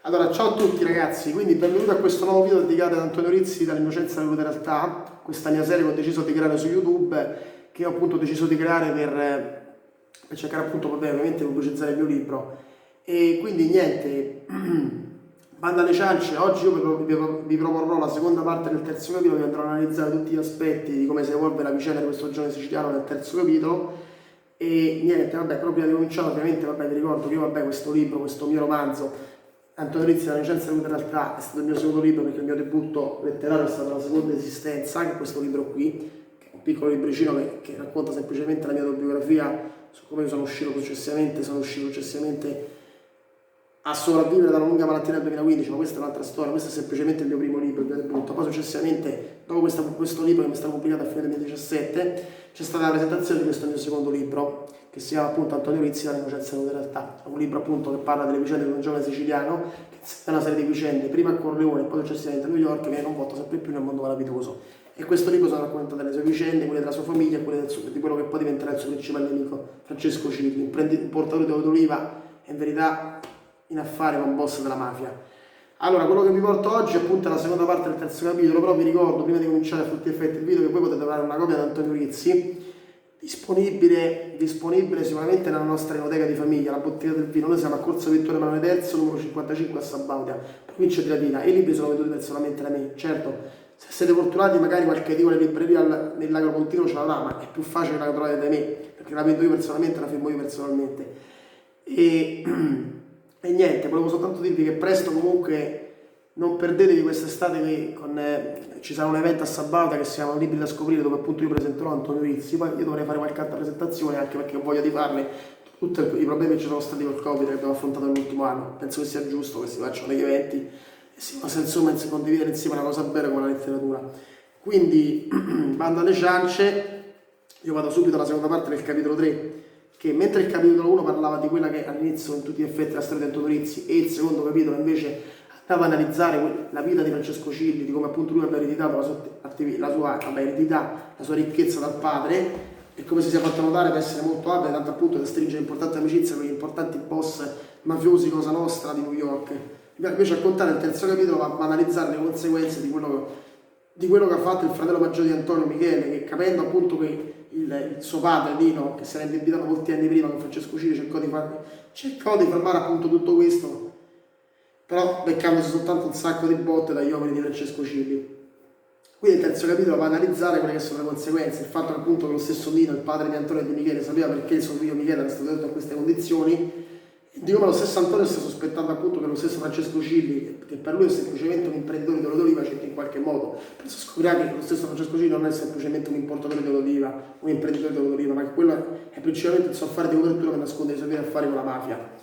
Allora, ciao a tutti ragazzi, quindi benvenuti a questo nuovo video dedicato ad Antonio Rizzi dall'Innocenza alla Cruda Realtà, questa mia serie che ho deciso di creare su YouTube, che ho appunto deciso di creare per cercare appunto ovviamente di pubblicizzare il mio libro. E quindi niente, banda alle ciance, oggi io vi proporrò la seconda parte del terzo capitolo, che andrò a analizzare tutti gli aspetti di come si evolve la vicenda di questo giovane siciliano nel terzo capitolo. E niente, vabbè, però prima di cominciare ovviamente, vabbè, vi ricordo che io, vabbè, questo libro, questo mio romanzo, Antonio Rizzi, la licenza in realtà è stato il mio secondo libro perché il mio debutto letterario è stata la seconda esistenza, che è questo libro qui, che è un piccolo libricino che racconta semplicemente la mia autobiografia su come io sono uscito successivamente a sopravvivere da una lunga malattia nel 2015, ma questa è un'altra storia, questo è semplicemente il mio primo libro, il mio debutto. Poi successivamente, dopo questo libro che mi è stato pubblicato a fine 2017, c'è stata la presentazione di questo mio secondo libro, che si chiama appunto Antonio Rizzi, dall'Innocenza alla realtà. È un libro appunto che parla delle vicende di un giovane siciliano, che è una serie di vicende, prima a Corleone e poi successivamente a New York, che viene coinvolto sempre più nel mondo malavitoso. E questo libro sono raccontate le sue vicende, quelle della sua famiglia e quelle di quello che poi diventerà il suo principale nemico, Francesco Cirri, importatore di olio d'oliva e in verità in affare con boss della mafia. Allora, quello che vi porto oggi è appunto la seconda parte del terzo capitolo, però vi ricordo, prima di cominciare a tutti gli effetti il video, che voi potete trovare una copia di Antonio Rizzi, disponibile sicuramente nella nostra enoteca di famiglia, la bottega del vino. Noi siamo a Corso Vittorio Emanuele III, numero 55 a Sabaudia, provincia di Latina, e i libri sono venduti personalmente da me. Certo, se siete fortunati magari qualche edicola libreria nell'Agropontino ce l'avrà, ma è più facile che la trovate da me, perché la vendo io personalmente, la firmo io personalmente. E niente, volevo soltanto dirvi che presto comunque non perdetevi quest'estate che ci sarà un evento a Sabaudia che si chiama Libri da scoprire, dove appunto io presenterò Antonio Rizzi. Poi io dovrei fare qualche altra presentazione, anche perché ho voglia di farle, tutti i problemi che ci sono stati col Covid che abbiamo affrontato nell'ultimo anno. Penso che sia giusto che si facciano degli eventi e si possa insomma condividere insieme una cosa bella come la letteratura. Quindi bando alle ciance, io vado subito alla seconda parte del capitolo 3, che mentre il capitolo 1 parlava di quella che all'inizio in tutti gli effetti è la storia di Antonio Rizzi, e il secondo capitolo invece andava ad analizzare la vita di Francesco Cirri, di come appunto lui abbia ereditato la sua ricchezza dal padre, e come si sia fatto notare per essere molto abile, tanto appunto da stringere importanti amicizie con gli importanti boss mafiosi Cosa Nostra di New York. Invece a contare il terzo capitolo va a analizzare le conseguenze di quello che ha fatto il fratello maggiore di Antonio, Michele, che capendo appunto che il suo padre Nino, che si era indebitato molti anni prima con Francesco Cirri, cercò di fermare appunto tutto questo, però beccandosi soltanto un sacco di botte dagli uomini di Francesco Cirri. Quindi il terzo capitolo va a analizzare quelle che sono le conseguenze, il fatto che appunto che lo stesso Nino, il padre di Antonio e di Michele, sapeva perché il suo figlio Michele era stato detto in queste condizioni, e di come lo stesso Antonio sta sospettando appunto che lo stesso Francesco Cirri, che per lui è semplicemente un imprenditore di olio d'oliva, cerca in qualche modo, penso scoprirà che lo stesso Francesco Cirri non è semplicemente un importatore di olio d'oliva, un imprenditore di olio d'oliva, ma che quello è principalmente il suo affare di copertura che nasconde i suoi veri affari con la mafia.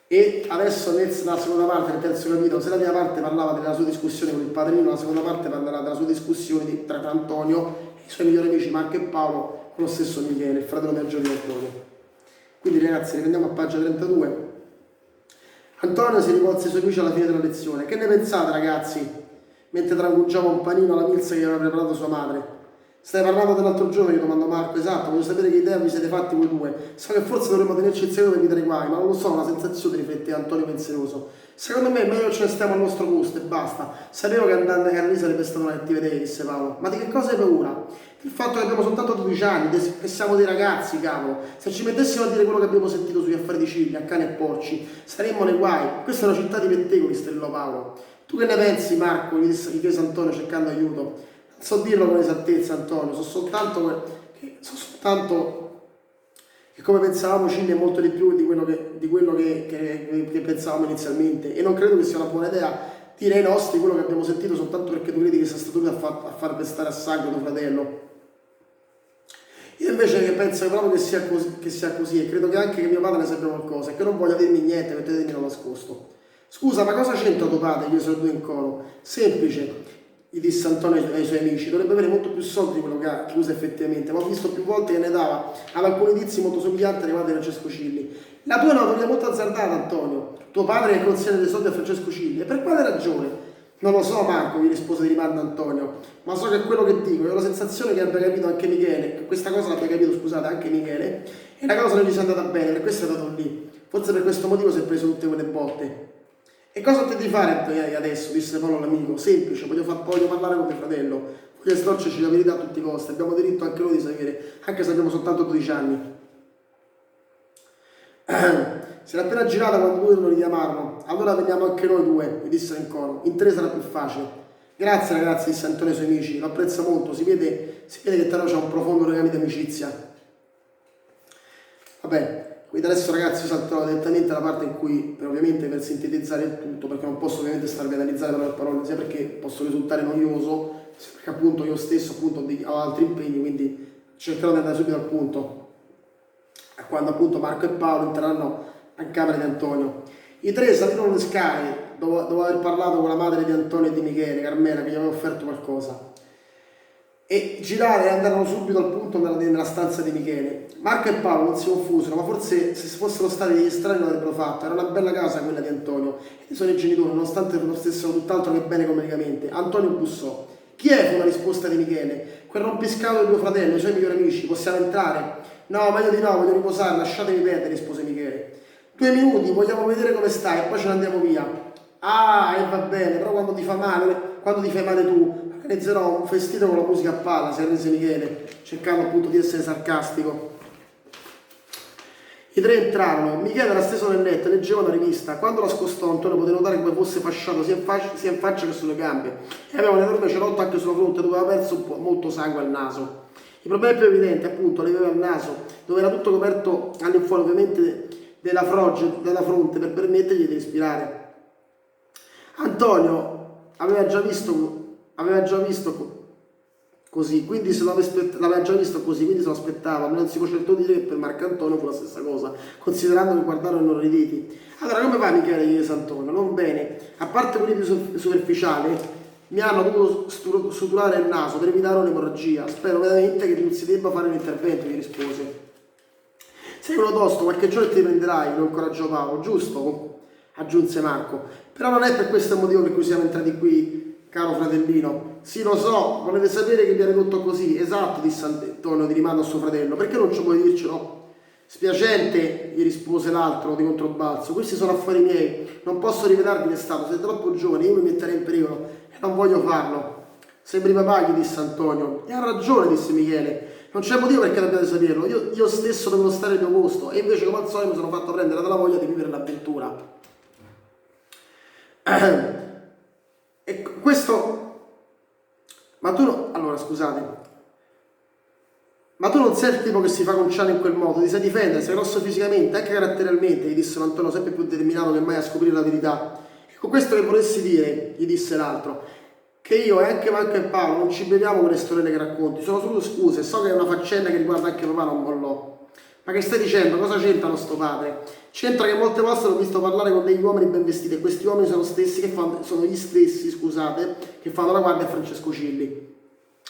E adesso nella seconda parte del terzo capitolo, se la prima parte parlava della sua discussione con il padrino, la seconda parte parlerà della sua discussione tra Antonio e i suoi migliori amici Marco e Paolo con lo stesso Michele, il fratello maggiore di Antonio. Quindi ragazzi, riprendiamo a pagina 32. Antonio si rivolse ai suoi amici alla fine della lezione. Che ne pensate ragazzi? Mentre trangugiava un panino alla milza che aveva preparato sua madre. Stai parlando dell'altro giorno? Gli domandò Marco. Esatto, voglio sapere che idea vi siete fatti voi due. So che forse dovremmo tenerci il segreto per evitare guai, ma non lo so, una sensazione, riflette Antonio pensieroso. Secondo me è meglio che ce ne stiamo al nostro gusto e basta. Sapevo che andando a Carlì sarebbe stata una cattiva idea, disse Paolo. Ma di che cosa hai paura? Il fatto che abbiamo soltanto 12 anni, che siamo dei ragazzi, cavolo. Se ci mettessimo a dire quello che abbiamo sentito sugli affari di Ciglia, a cani e porci, saremmo nei guai. Questa è una città di pettegoli, strillò Paolo. Tu che ne pensi, Marco? Gli chiese Antonio cercando aiuto. Non so dirlo con esattezza, Antonio, so soltanto che come pensavamo Ciglia è molto di più di quello che pensavamo inizialmente, e non credo che sia una buona idea dire ai nostri quello che abbiamo sentito soltanto perché tu credi che sia stato lui a far pestare a sangue tuo fratello. Io invece penso proprio che sia così, e credo che anche che mio padre ne sappia qualcosa e che non voglia dirmi niente mentre tenetelo nascosto. Scusa, ma cosa c'entra tuo padre? Gli chiesero due in coro. Semplice, gli disse Antonio ai suoi amici, dovrebbe avere molto più soldi di quello che usa effettivamente, ma ho visto più volte che ne dava ad alcuni tizi molto somiglianti riguardo a Francesco Cilli. La tua è una teoria molto azzardata, Antonio. Tuo padre che consigliere dei soldi a Francesco Cilli. E per quale ragione? Non lo so, Marco, gli rispose di rimando Antonio, ma so che è quello che dico. Io ho la sensazione che abbia capito anche Michele, che questa cosa l'abbia capito, scusate, anche Michele, e la cosa non gli sia andata bene, per questo è andato lì. Forse per questo motivo si è preso tutte quelle botte. E cosa devi fare adesso? Disse Paolo all'amico. Semplice, voglio parlare con mio fratello, voglio estorcerci la verità a tutti i costi, abbiamo diritto anche noi di sapere, anche se abbiamo soltanto 12 anni. Si era appena girata quando due non li chiamarono. Allora veniamo anche noi due, mi dissero in coro. In tre sarà più facile. Grazie ragazzi, disse Antonio ai suoi amici, lo apprezzo molto, si vede che tra noi c'è un profondo legame di amicizia. Vabbè, quindi adesso ragazzi io salterò direttamente alla parte in cui, ovviamente per sintetizzare il tutto, perché non posso ovviamente starvi ad analizzare parole per parole, sia perché posso risultare noioso, sia perché appunto io stesso appunto ho altri impegni, quindi cercherò di andare subito al punto. Quando appunto Marco e Paolo entreranno in camera di Antonio. I tre salirono le scale dopo aver parlato con la madre di Antonio e di Michele, Carmela, che gli aveva offerto qualcosa. E girare e andarono subito al punto nella stanza di Michele. Marco e Paolo non si confusero, ma forse se fossero stati degli strani lo avrebbero fatto. Era una bella casa quella di Antonio e i suoi genitori, nonostante lo stessero tutt'altro che bene economicamente. Antonio bussò. Chi è? Fu la risposta di Michele. Quel rompiscatole di tuo fratello, i suoi migliori amici. Possiamo entrare? No, meglio di no, voglio riposare, lasciatemi perdere, rispose Michele. 2 minuti, vogliamo vedere come stai e poi ce ne andiamo via. Ah, e va bene, però quando ti fa male, quando ti fai male tu, organizzerò un festino con la musica a palla, si arrese Michele, cercando appunto di essere sarcastico. I tre entrarono, Michele era steso nel letto e leggeva una rivista. Quando la scostò, Antonio poté notare come fosse fasciato sia in faccia che sulle gambe e aveva un enorme cerotto anche sulla fronte dove aveva perso molto sangue al naso. Il problema più evidente appunto l'aveva al naso, dove era tutto coperto all'infuori ovviamente della fronte per permettergli di respirare. Antonio aveva già visto così, quindi se l'aveva già visto così, quindi se lo aspettava, ma non si può certo dire che per Marco Antonio fu la stessa cosa, considerando che guardarono inorriditi. Allora come va Michele? Chiese Antonio. Non bene, a parte quelli più superficiali, mi hanno dovuto suturare il naso per evitare un'emorragia. Spero veramente che non si debba fare un intervento, gli rispose. Sei uno tosto, qualche giorno ti prenderai, lo incoraggiò Paolo, giusto? Aggiunse Marco. Però non è per questo motivo per cui siamo entrati qui, caro fratellino. Sì, lo so, volete sapere che mi ha ridotto così? Esatto, disse Antonio di rimando a suo fratello. Perché non ci puoi dircelo? Spiacente, gli rispose l'altro di controbalzo. Questi sono affari miei, non posso rivelarvi che è stato. Sei troppo giovane, io mi metterei in pericolo e non voglio farlo. Sembri papà, gli disse Antonio. E ha ragione, disse Michele. Non c'è motivo perché dobbiate saperlo. Io stesso dovevo stare al mio posto e invece come al solito mi sono fatto prendere dalla voglia di vivere l'avventura. E questo... Ma tu no... Allora, scusate. Ma tu non sei il tipo che si fa conciare in quel modo, ti sai difendere, sei grosso fisicamente, anche caratterialmente, gli disse Antonio sempre più determinato che mai a scoprire la verità. E con questo che volessi dire, gli disse l'altro, che io e anche Marco e Paolo non ci beviamo con le storie che racconti, sono solo scuse, so che è una faccenda che riguarda anche papà, non mollò. Ma che stai dicendo? Cosa c'entra sto padre? C'entra che molte volte l'ho visto parlare con degli uomini ben vestiti e questi uomini sono gli stessi, scusate, che fanno la guardia a Francesco Cilli.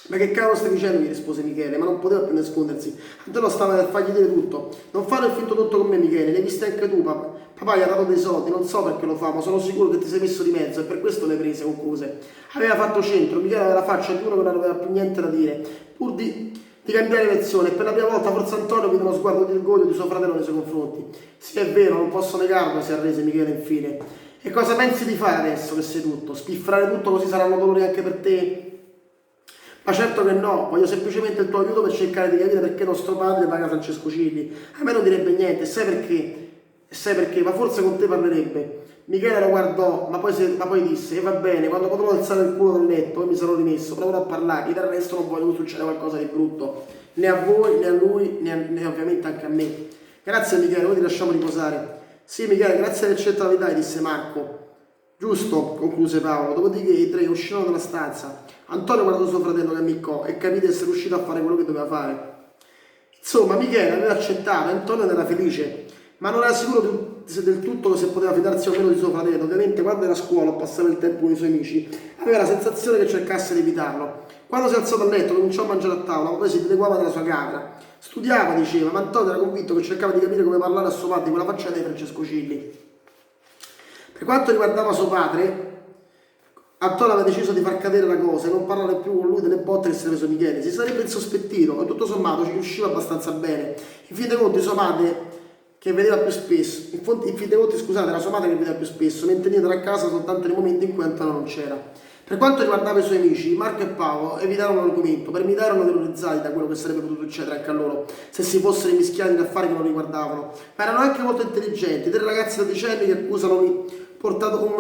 Ma che cavolo stai dicendo? Gli rispose Michele, ma non poteva più nascondersi. Antonio stava per fargli dire tutto. Non fare il finto tutto con me, Michele, l'hai vista anche tu, papà. Papà gli ha dato dei soldi, non so perché lo fa, ma sono sicuro che ti sei messo di mezzo e per questo le prese, concluse. Aveva fatto centro, Michele aveva la faccia di uno che non aveva più niente da dire, pur di cambiare lezione, e per la prima volta forse Antonio vide uno sguardo di orgoglio di suo fratello nei suoi confronti. Sì, è vero, non posso negarlo, si arrese Michele infine. E cosa pensi di fare adesso che sei tutto? Spiffrare tutto così saranno dolori anche per te? Ma certo che no, voglio semplicemente il tuo aiuto per cercare di capire perché nostro padre paga Francesco Cilli. A me non direbbe niente, sai perché? Sai perché? Ma forse con te parlerebbe. Michele lo guardò, ma poi disse, e va bene, quando potrò alzare il culo dal letto, poi mi sarò rimesso, proverò a parlare, del resto non voglio che succeda qualcosa di brutto, né a voi, né a lui, né ovviamente anche a me. Grazie Michele, noi ti lasciamo riposare. Sì Michele, grazie dell'eccezionalità, disse Marco. Giusto, concluse Paolo, dopodiché i tre uscirono dalla stanza. Antonio guardò suo fratello che ammiccò e capì di essere riuscito a fare quello che doveva fare. Insomma, Michele aveva accettato e Antonio era felice, ma non era sicuro del tutto se poteva fidarsi o meno di suo fratello. Ovviamente quando era a scuola o passava il tempo con i suoi amici, aveva la sensazione che cercasse di evitarlo. Quando si alzò dal letto cominciò a mangiare a tavola, ma poi si dileguava nella sua camera. Studiava, diceva, ma Antonio era convinto che cercava di capire come parlare a suo padre di quella faccenda di Francesco Cilli. Per quanto riguardava suo padre, Antonio aveva deciso di far cadere la cosa e non parlare più con lui delle botte che si era preso Michele. Si sarebbe insospettito e tutto sommato ci riusciva abbastanza bene. In fin dei conti suo padre, che vedeva più spesso, in fin dei conti scusate, era sua madre che vedeva più spesso, mentre niente era a casa soltanto nei momenti in cui Antonio non c'era. Per quanto riguardava i suoi amici, Marco e Paolo evitarono l'argomento, per me erano terrorizzati da quello che sarebbe potuto succedere anche a loro, se si fossero immischiati in affari che non riguardavano, ma erano anche molto intelligenti, tre ragazzi dodicenni che accusano un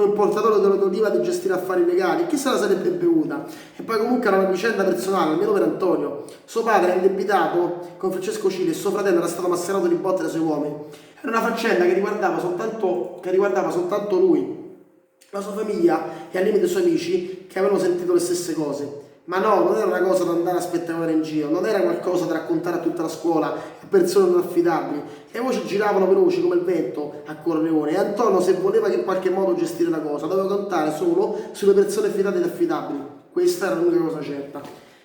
importatore dell'oliva di gestire affari legali, chi se la sarebbe bevuta? E poi comunque era una vicenda personale, almeno per Antonio. Suo padre era indebitato con Francesco Cile e suo fratello era stato massacrato di botte dai suoi uomini. Era una faccenda che riguardava soltanto lui, la sua famiglia e al limite i suoi amici che avevano sentito le stesse cose. Ma no, non era una cosa da andare a spettacolare in giro, non era qualcosa da raccontare a tutta la scuola, a persone non affidabili. Le voci giravano veloci come il vento a Corleone e Antonio, se voleva in qualche modo gestire la cosa, doveva contare solo sulle persone fidate ed affidabili. Questa era l'unica cosa certa.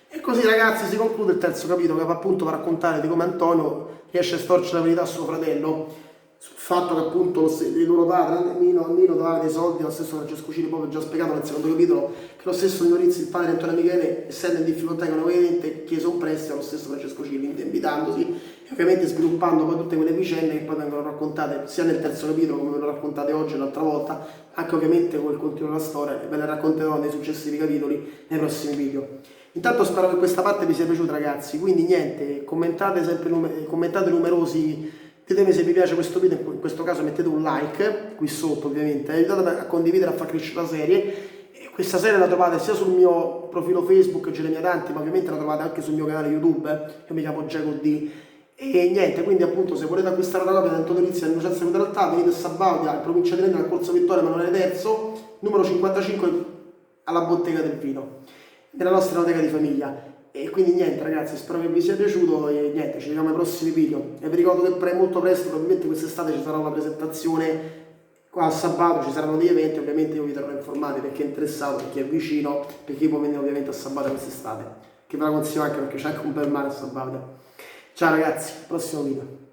E così ragazzi si conclude il terzo capitolo che va appunto a raccontare di come Antonio riesce a storcere la verità a suo fratello sul fatto che appunto il loro padre, Nino dava dei soldi, lo stesso Francesco Cini, proprio già spiegato nel secondo capitolo, che lo stesso Nino Rizzi, il padre di Antonio Michele, essendo in difficoltà economicamente, chiese un prestito allo stesso Francesco Cini, indebitandosi e ovviamente sviluppando poi tutte quelle vicende che poi vengono raccontate sia nel terzo capitolo come ve lo raccontate oggi l'altra volta, anche ovviamente con il continuo della storia, e ve le racconterò nei successivi capitoli, nei prossimi video. Intanto spero che questa parte vi sia piaciuta ragazzi, quindi niente, commentate numerosi. Ditemi se vi piace questo video, in questo caso mettete un like qui sotto ovviamente, aiutate a condividere, a far crescere la serie. E questa serie la trovate sia sul mio profilo Facebook, Geremia Danti, ma ovviamente la trovate anche sul mio canale YouTube, io mi chiamo Giacomo D. E niente, quindi appunto se volete acquistare una copia di Antonio Rizzi all'Innocenza in realtà venite a Sabaudia, in provincia di Reggio, al Corso Vittorio Emanuele III, numero 55 alla Bottega del Vino, nella nostra bottega di famiglia. E quindi niente ragazzi, spero che vi sia piaciuto e niente, ci vediamo ai prossimi video. E vi ricordo che molto presto, probabilmente quest'estate ci sarà una presentazione qua a Sabaudia, ci saranno degli eventi, ovviamente io vi terrò informati per chi è interessato, per chi è vicino, per chi può venire ovviamente a Sabaudia quest'estate, che ve la consiglio anche perché c'è anche un bel mare a Sabaudia. Ciao ragazzi, prossimo video.